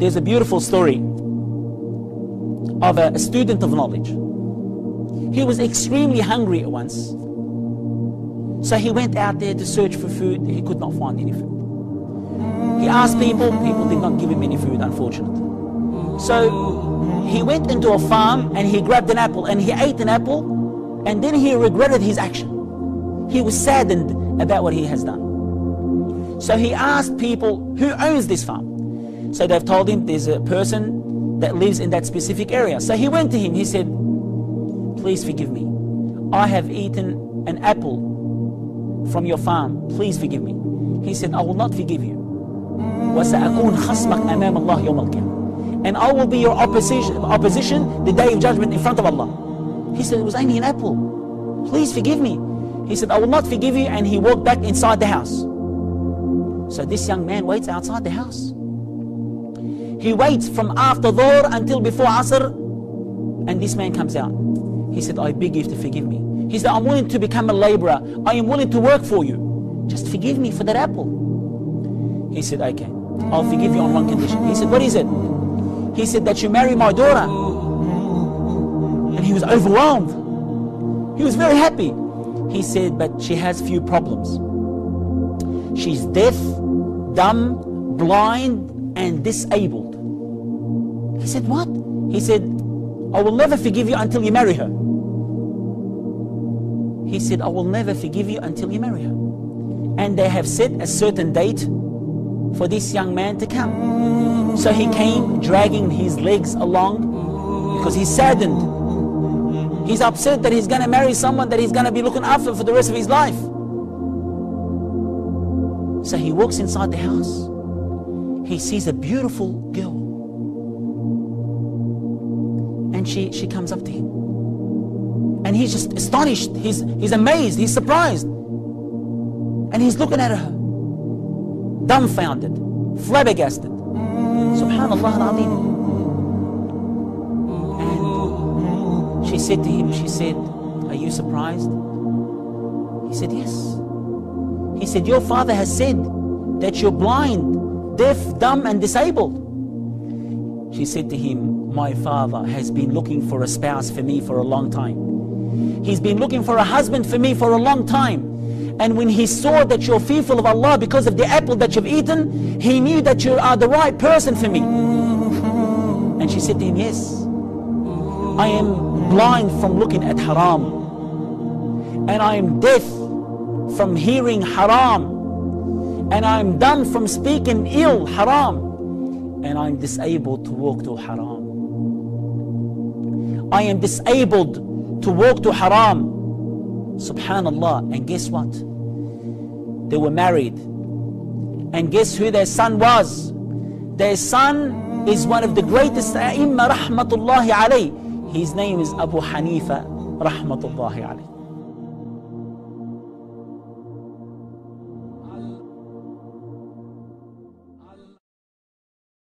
There's a beautiful story of a student of knowledge. He was extremely hungry at once. So he went out there to search for food. He could not find any food. He asked people. People did not give him any food, unfortunately. So he went into a farm and he grabbed an apple and he ate an apple, and then he regretted his action. He was saddened about what he has done. So he asked people, who owns this farm? So they've told him there's a person that lives in that specific area. So he went to him. He said, please forgive me. I have eaten an apple from your farm. Please forgive me. He said, I will not forgive you. وَسَأَكُونْ خَصْمَكْ أَمَامَ اللَّهِ يَوْمَ الْقِيَامَةِ. And I will be your opposition the day of judgment in front of Allah. He said, it was only an apple. Please forgive me. He said, I will not forgive you. And he walked back inside the house. So this young man waits outside the house. He waits from after Dhuhr until before Asr, and this man comes out. He said, I beg you to forgive me. He said, I'm willing to become a laborer. I am willing to work for you. Just forgive me for that apple. He said, okay, I'll forgive you on one condition. He said, what is it? He said, that you marry my daughter. And he was overwhelmed. He was very happy. He said, but she has few problems. She's deaf, dumb, blind, and disabled. He said, what? He said, I will never forgive you until you marry her. He said, I will never forgive you until you marry her. And they have set a certain date for this young man to come. So he came dragging his legs along because he's saddened. He's upset that he's going to marry someone that he's going to be looking after for the rest of his life. So he walks inside the house. He sees a beautiful girl. And she comes up to him. And he's just astonished. He's amazed. He's surprised. And he's looking at her, dumbfounded, flabbergasted. Subhanallah al-Azim. And she said to him, she said, are you surprised? He said, yes. He said, your father has said that you're blind, deaf, dumb, and disabled. She said to him, my father has been looking for a spouse for me for a long time. He's been looking for a husband for me for a long time. And when he saw that you're fearful of Allah because of the apple that you've eaten, he knew that you are the right person for me. And she said to him, yes, I am blind from looking at haram. And I am deaf from hearing haram. And I am dumb from speaking ill haram. And I am disabled to walk to haram. I am disabled to walk to haram. Subhanallah. And guess what? They were married. And guess who their son was? Their son is one of the greatest A'imma rahmatullahi alayh. His name is Abu Hanifa rahmatullahi alayh.